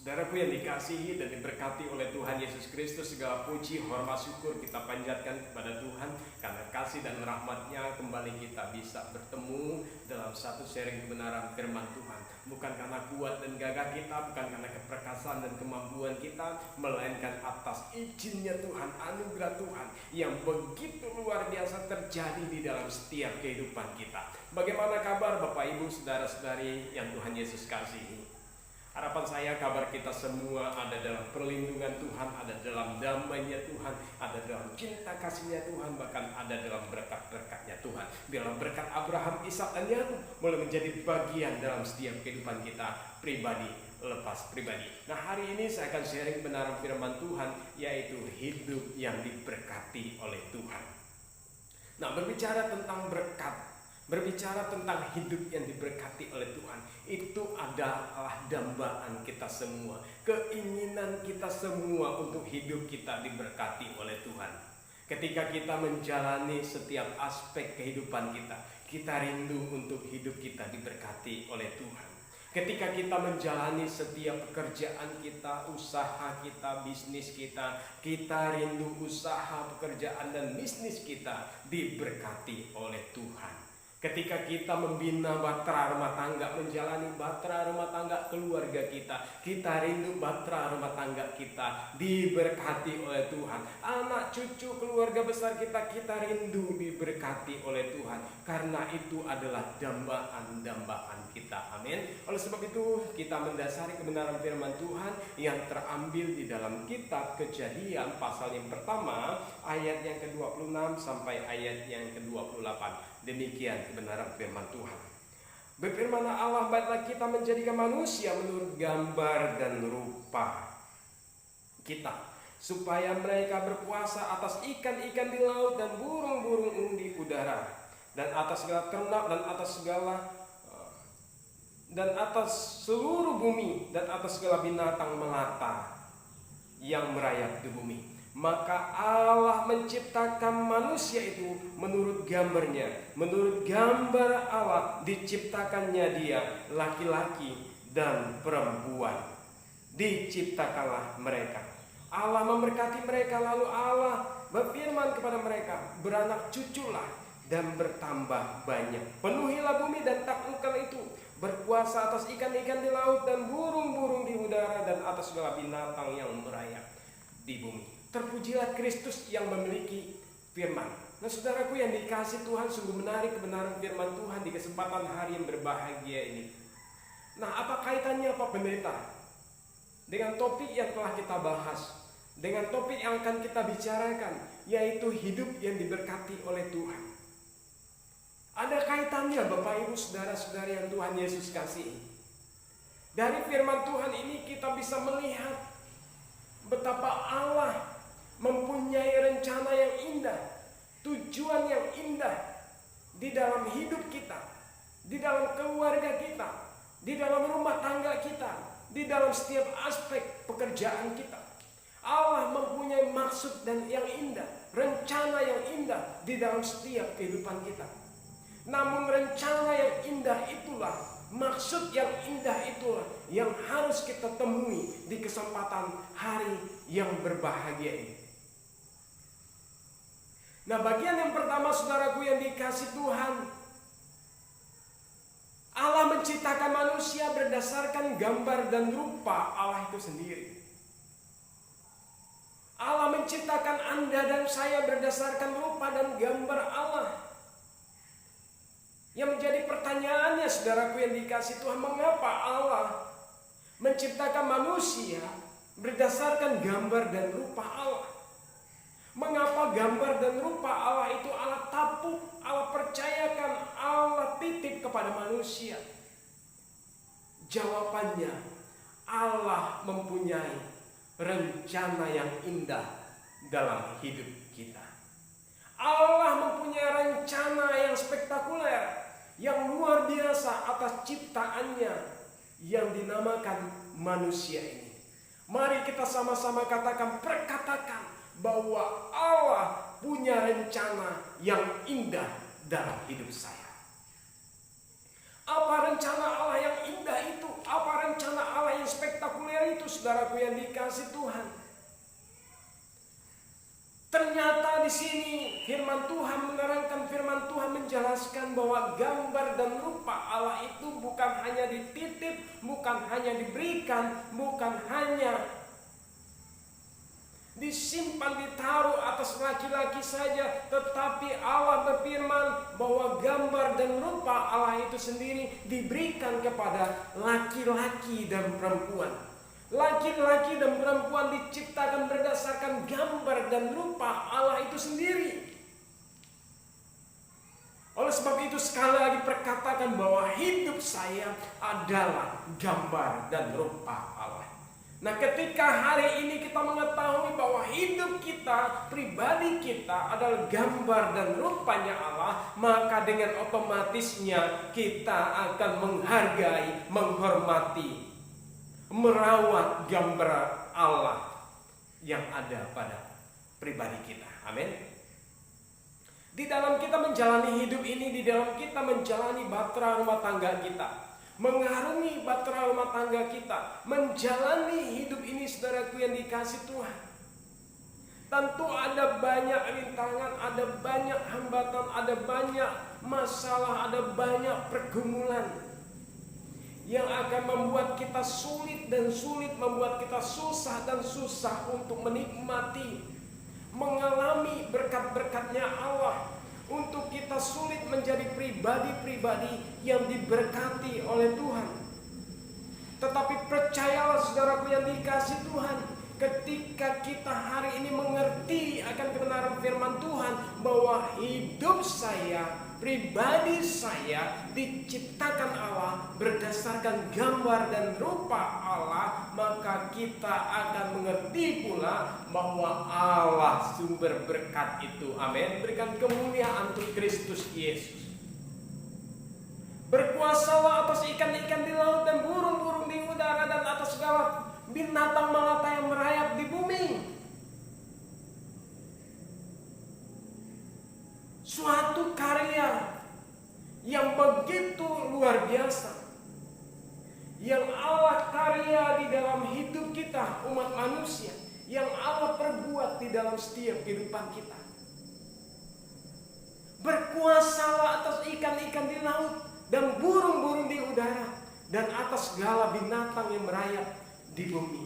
Saudaraku yang dikasihi dan diberkati oleh Tuhan Yesus Kristus, segala puji, hormat, syukur kita panjatkan kepada Tuhan karena kasih dan rahmat-Nya kembali kita bisa bertemu dalam satu sharing kebenaran firman Tuhan. Bukan karena kuat dan gagah kita, bukan karena keperkasaan dan kemampuan kita, melainkan atas izinnya Tuhan, anugerah Tuhan yang begitu luar biasa terjadi di dalam setiap kehidupan kita. Bagaimana kabar Bapak Ibu, saudara-saudari yang Tuhan Yesus kasihi? Harapan saya kabar kita semua ada dalam perlindungan Tuhan, ada dalam damai-Nya Tuhan, ada dalam cinta kasih-Nya Tuhan, bahkan ada dalam berkat-berkat-Nya Tuhan. Biarlah berkat Abraham, Ishak dan Yakub boleh menjadi bagian dalam setiap kehidupan kita pribadi lepas pribadi. Nah, hari ini saya akan sharing kebenaran firman Tuhan, yaitu hidup yang diberkati oleh Tuhan. Nah, berbicara tentang berkat, berbicara tentang hidup yang diberkati oleh Tuhan, itu adalah dambaan kita semua, keinginan kita semua untuk hidup kita diberkati oleh Tuhan. Ketika kita menjalani setiap aspek kehidupan kita, kita rindu untuk hidup kita diberkati oleh Tuhan. Ketika kita menjalani setiap pekerjaan kita, usaha kita, bisnis kita, kita rindu usaha, pekerjaan dan bisnis kita diberkati oleh Tuhan. Ketika kita membina bahtera rumah tangga, menjalani bahtera rumah tangga keluarga kita rindu bahtera rumah tangga kita diberkati oleh Tuhan. Anak cucu keluarga besar kita rindu diberkati oleh Tuhan. Karena itu adalah dambaan-dambaan kita. Amin. Oleh sebab itu kita mendasari kebenaran firman Tuhan yang terambil di dalam kitab Kejadian pasal yang pertama ayat yang ke-26 sampai ayat yang ke-28. Demikian kebenaran firman Tuhan. Berfirmanlah Allah, baiklah kita menjadikan manusia menurut gambar dan rupa kita, supaya mereka berkuasa atas ikan-ikan di laut dan burung-burung di udara, dan atas segala ternak, dan atas seluruh bumi, dan atas segala binatang melata yang merayap di bumi. Maka Allah menciptakan manusia itu menurut gambarnya. Menurut gambar Allah diciptakannya dia, laki-laki dan perempuan. Diciptakanlah mereka. Allah memberkati mereka, lalu Allah berfirman kepada mereka, beranak cuculah dan bertambah banyak. Penuhilah bumi dan taklukkan itu. Berkuasa atas ikan-ikan di laut dan burung-burung di udara dan atas segala binatang yang merayap di bumi. Terpujilah Kristus yang memiliki firman. Nah, saudaraku yang dikasih Tuhan, sungguh menarik kebenaran firman Tuhan di kesempatan hari yang berbahagia ini. Nah, apa kaitannya Pak Pendeta dengan topik yang telah kita bahas, dengan topik yang akan kita bicarakan, yaitu hidup yang diberkati oleh Tuhan? Ada kaitannya Bapak Ibu saudara-saudari yang Tuhan Yesus kasihi. Dari firman Tuhan ini kita bisa melihat betapa Allah mempunyai rencana yang indah, tujuan yang indah di dalam hidup kita, di dalam keluarga kita, di dalam rumah tangga kita, di dalam setiap aspek pekerjaan kita. Allah mempunyai maksud dan yang indah, rencana yang indah di dalam setiap kehidupan kita. Namun rencana yang indah itulah, maksud yang indah itulah yang harus kita temui di kesempatan hari yang berbahagia ini. Nah, bagian yang pertama saudaraku yang dikasih Tuhan, Allah menciptakan manusia berdasarkan gambar dan rupa Allah itu sendiri. Allah menciptakan Anda dan saya berdasarkan rupa dan gambar Allah. Yang menjadi pertanyaannya saudaraku yang dikasih Tuhan, mengapa Allah menciptakan manusia berdasarkan gambar dan rupa Allah? Mengapa gambar dan rupa Allah itu Allah tapuk, Allah percayakan, Allah titip kepada manusia? Jawabannya, Allah mempunyai rencana yang indah dalam hidup kita. Allah mempunyai rencana yang spektakuler, yang luar biasa atas ciptaannya yang dinamakan manusia ini. Mari kita sama-sama perkatakan bahwa Allah punya rencana yang indah dalam hidup saya. Apa rencana Allah yang indah itu? Apa rencana Allah yang spektakuler itu saudaraku yang dikasih Tuhan, ternyata di sini firman Tuhan menerangkan, firman Tuhan menjelaskan bahwa gambar dan rupa Allah itu bukan hanya dititip, bukan hanya diberikan, bukan hanya disimpan, ditaruh atas laki-laki saja, tetapi Allah berfirman bahwa gambar dan rupa Allah itu sendiri diberikan kepada laki-laki dan perempuan. Laki-laki dan perempuan diciptakan berdasarkan gambar dan rupa Allah itu sendiri. Oleh sebab itu sekali lagi perkatakan bahwa hidup saya adalah gambar dan rupa Allah. Nah, ketika hari ini kita mengetahui bahwa hidup kita, pribadi kita adalah gambar dan rupanya Allah, maka dengan otomatisnya kita akan menghargai, menghormati, merawat gambar Allah yang ada pada pribadi kita. Amin. Di dalam kita menjalani hidup ini, di dalam kita menjalani bahtera rumah tangga kita, mengarungi bahtera rumah tangga kita, menjalani hidup ini saudaraku yang dikasih Tuhan, tentu ada banyak rintangan, ada banyak hambatan, ada banyak masalah, ada banyak pergumulan yang akan membuat kita sulit dan sulit, membuat kita susah dan susah untuk menikmati, mengalami berkat-berkatnya Allah. Untuk kita sulit menjadi pribadi-pribadi yang diberkati oleh Tuhan. Tetapi percayalah saudaraku yang dikasih Tuhan, ketika kita hari ini mengerti akan kebenaran firman Tuhan bahwa hidup saya, pribadi saya diciptakan Allah berdasarkan gambar dan rupa Allah, maka kita akan mengerti pula bahwa Allah sumber berkat itu. Amin. Berikan kemuliaan untuk Kristus Yesus. Berkuasalah atas ikan-ikan di laut dan burung-burung di udara dan atas segala binatang melata yang merayap di bumi. Suatu karya yang begitu luar biasa yang Allah karya di dalam hidup kita umat manusia, yang Allah perbuat di dalam setiap kehidupan kita. Berkuasalah atas ikan-ikan di laut dan burung-burung di udara dan atas segala binatang yang merayap di bumi.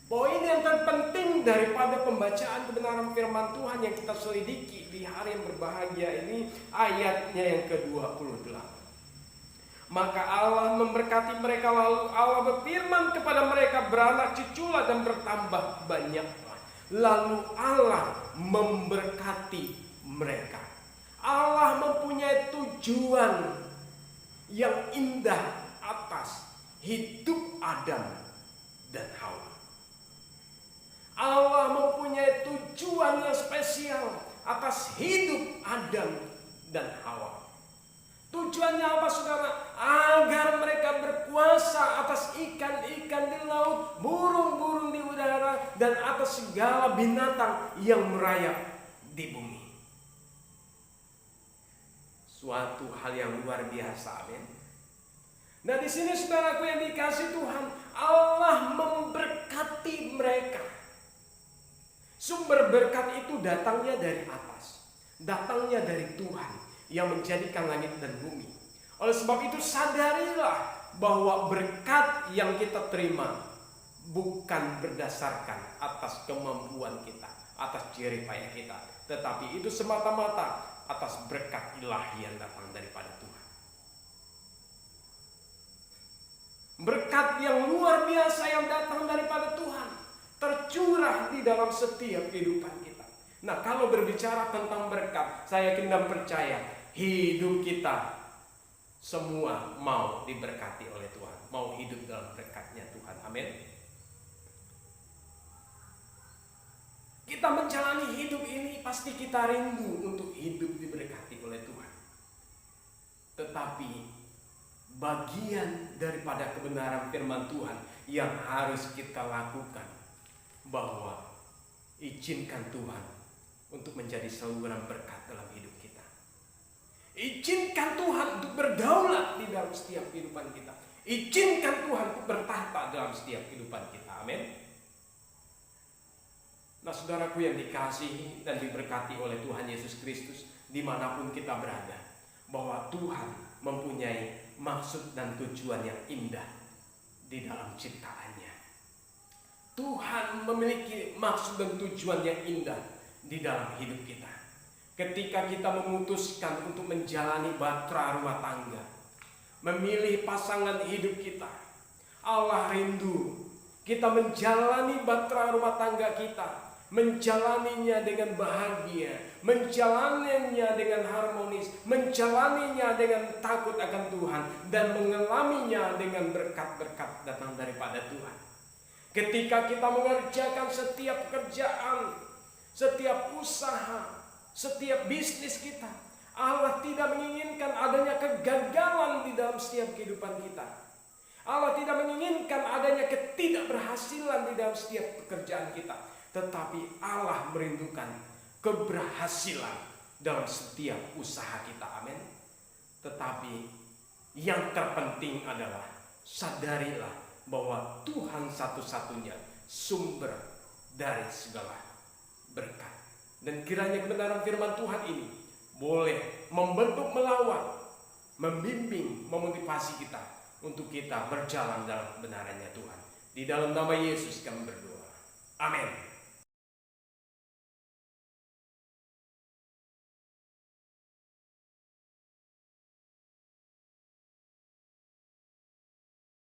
Poin yang terpenting daripada pembacaan kebenaran firman Tuhan yang kita selidiki di hari yang berbahagia ini, ayatnya yang ke-28. Maka Allah memberkati mereka, lalu Allah berfirman kepada mereka, beranak cuculah dan bertambah banyaklah. Lalu Allah memberkati mereka. Allah mempunyai tujuan yang indah atas hidup Adam dan Hawa. Allah mempunyai tujuan yang spesial atas hidup Adam dan Hawa. Tujuannya apa saudara? Agar mereka berkuasa atas ikan-ikan di laut, burung-burung di udara, dan atas segala binatang yang merayap di bumi. Suatu hal yang luar biasa, amin. Nah, di sini saudaraku yang dikasih Tuhan, Allah memberkati mereka. Sumber berkat itu datangnya dari atas, datangnya dari Tuhan yang menjadikan langit dan bumi. Oleh sebab itu sadarilah bahwa berkat yang kita terima bukan berdasarkan atas kemampuan kita, atas jerih payah kita, tetapi itu semata-mata atas berkat ilahi yang datang daripada Tuhan. Berkat yang luar biasa yang datang daripada Tuhan tercurah di dalam setiap kehidupan kita. Nah, kalau berbicara tentang berkat, saya yakin dan percaya hidup kita semua mau diberkati oleh Tuhan, mau hidup dalam berkatnya Tuhan. Amin. Kita menjalani hidup ini pasti kita rindu untuk hidup diberkati oleh Tuhan. Tetapi bagian daripada kebenaran firman Tuhan yang harus kita lakukan, bahwa izinkan Tuhan untuk menjadi saluran berkat dalam hidup kita. Izinkan Tuhan untuk berdaulat di dalam setiap kehidupan kita. Izinkan Tuhan untuk bertahta dalam setiap kehidupan kita. Amin. Nah, saudaraku yang dikasihi dan diberkati oleh Tuhan Yesus Kristus, dimanapun kita berada, bahwa Tuhan mempunyai maksud dan tujuan yang indah di dalam ciptaannya. Tuhan memiliki maksud dan tujuan yang indah di dalam hidup kita. Ketika kita memutuskan untuk menjalani bahtera rumah tangga, memilih pasangan hidup kita, Allah rindu kita menjalani bahtera rumah tangga kita, menjalaninya dengan bahagia, menjalaninya dengan harmonis, menjalaninya dengan takut akan Tuhan, dan mengalaminya dengan berkat-berkat datang daripada Tuhan. Ketika kita mengerjakan setiap pekerjaan, setiap usaha, setiap bisnis kita, Allah tidak menginginkan adanya kegagalan di dalam setiap kehidupan kita. Allah tidak menginginkan adanya ketidakberhasilan di dalam setiap pekerjaan kita. Tetapi Allah merindukan keberhasilan dalam setiap usaha kita. Amin. Tetapi yang terpenting adalah sadarilah bahwa Tuhan satu-satunya sumber dari segala berkat. Dan kiranya kebenaran firman Tuhan ini boleh membentuk, melawan, membimbing, memotivasi kita untuk kita berjalan dalam kebenarannya Tuhan. Di dalam nama Yesus kami berdoa. Amin.